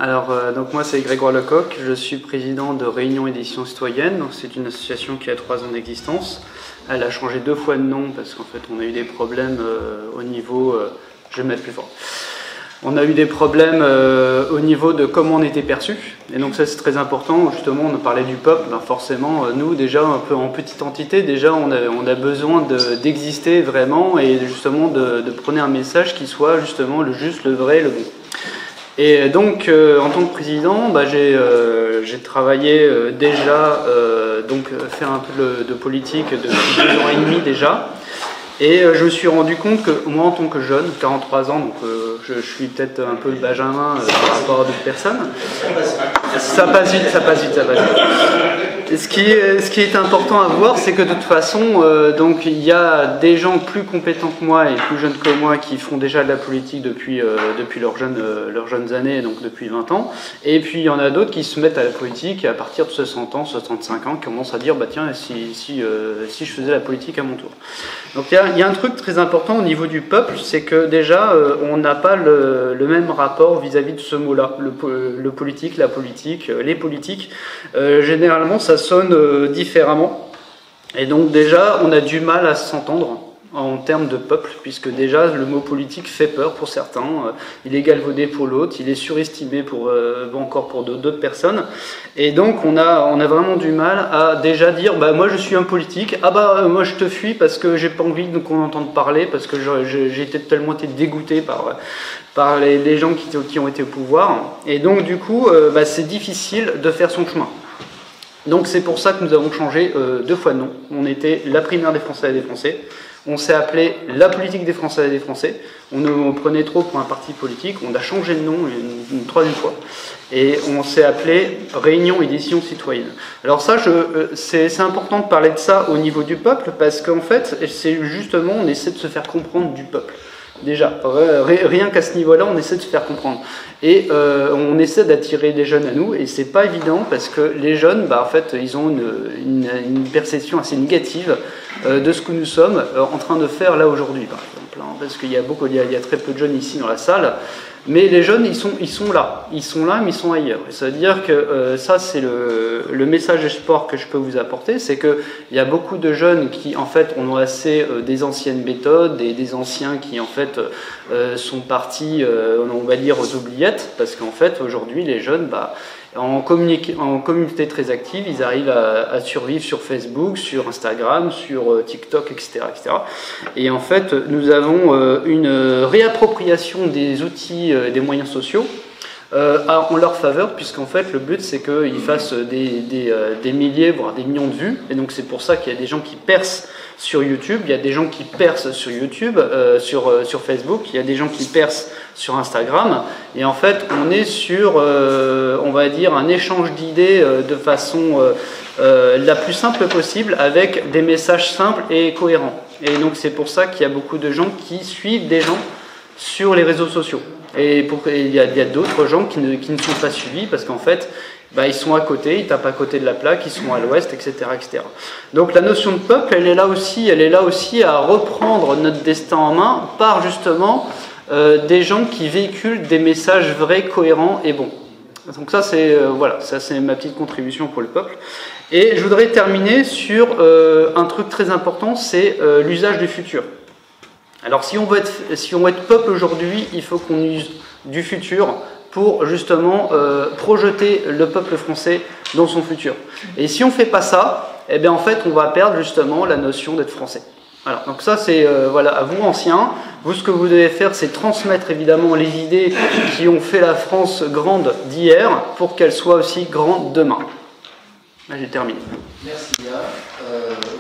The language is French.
Donc moi c'est Grégoire Lecoq, je suis président de Réunion Édition Citoyenne. C'est une association qui a 3 ans d'existence. Elle a changé 2 fois de nom parce qu'en fait on a eu des problèmes au niveau... je vais me mettre plus fort. On a eu des problèmes au niveau de comment on était perçu. Et donc ça c'est très important. Justement on parlait du peuple. Forcément nous déjà un peu en petite entité, déjà on a besoin d'exister vraiment et justement de prôner un message qui soit justement le juste, le vrai, le bon. Et donc, en tant que président, j'ai travaillé déjà, faire un peu de politique depuis 2 ans et demi déjà. Et je me suis rendu compte que moi, en tant que jeune, 43 ans, donc je suis peut-être un peu le Benjamin par rapport à d'autres personnes. Ça passe vite. Et ce qui est important à voir, c'est que de toute façon, donc il y a des gens plus compétents que moi et plus jeunes que moi qui font déjà de la politique depuis leurs jeunes années, donc depuis 20 ans. Et puis il y en a d'autres qui se mettent à la politique à partir de 60 ans, 65 ans, qui commencent à dire bah tiens si je faisais la politique à mon tour. Donc il y a un truc très important au niveau du peuple, c'est que déjà on n'a pas le même rapport vis-à-vis de ce mot-là, le politique, la politique, les politiques. Généralement ça sonne différemment. Et donc déjà, on a du mal à s'entendre en termes de peuple, puisque déjà le mot politique fait peur pour certains, il est galvaudé pour l'autre, il est surestimé encore pour d'autres personnes. Et donc on a vraiment du mal à déjà dire bah moi je suis un politique, moi je te fuis parce que j'ai pas envie qu'on entende parler, parce que j'ai tellement été dégoûté par les gens qui ont été au pouvoir. Et donc du coup c'est difficile de faire son chemin. Donc c'est pour ça que nous avons changé 2 fois de nom. On était la primaire des Français et des Français. On s'est appelé la politique des Français et des Français. On prenait trop pour un parti politique. On a changé de nom une 3e fois. Et on s'est appelé Réunion Édition Citoyenne. Alors ça, c'est important de parler de ça au niveau du peuple, parce qu'en fait, c'est justement, on essaie de se faire comprendre du peuple. Déjà, rien qu'à ce niveau-là, on essaie de se faire comprendre. Et on essaie d'attirer des jeunes à nous, et c'est pas évident parce que les jeunes, en fait, ils ont une perception assez négative de ce que nous sommes en train de faire là aujourd'hui, par exemple. Parce qu'il y a très peu de jeunes ici dans la salle, mais les jeunes, ils sont là, mais ils sont ailleurs. Et ça veut dire que ça, c'est le message espoir que je peux vous apporter, c'est qu'il y a beaucoup de jeunes qui, en fait, ont assez des anciennes méthodes, des anciens qui, en fait, sont partis, on va dire, aux oubliettes, parce qu'en fait, aujourd'hui, les jeunes, en communauté très active, ils arrivent à survivre sur Facebook, sur Instagram, sur TikTok, etc., etc. Et en fait, nous avons une réappropriation des outils, des moyens sociaux en leur faveur, puisqu'en fait, le but, c'est qu'ils fassent des milliers, voire des millions de vues. Et donc, c'est pour ça qu'il y a des gens qui percent sur YouTube, il y a des gens qui percent sur YouTube, sur Facebook, il y a des gens qui percent sur Instagram, et en fait on est sur, on va dire, un échange d'idées de façon la plus simple possible, avec des messages simples et cohérents. Et donc c'est pour ça qu'il y a beaucoup de gens qui suivent des gens sur les réseaux sociaux. Et il y a d'autres gens qui ne sont pas suivis, parce qu'en fait ils sont à côté, ils tapent à côté de la plaque, ils sont à l'ouest, etc., etc. Donc la notion de peuple, elle est là aussi à reprendre notre destin en main par justement des gens qui véhiculent des messages vrais, cohérents et bons. Donc ça c'est ma petite contribution pour le peuple. Et je voudrais terminer sur un truc très important, c'est l'usage du futur. Alors si on veut être peuple aujourd'hui, il faut qu'on use du futur pour justement projeter le peuple français dans son futur. Et si on ne fait pas ça, en fait on va perdre justement la notion d'être français. Alors, donc ça c'est à vous anciens, vous ce que vous devez faire, c'est transmettre évidemment les idées qui ont fait la France grande d'hier pour qu'elle soit aussi grande demain. Là j'ai terminé. Merci.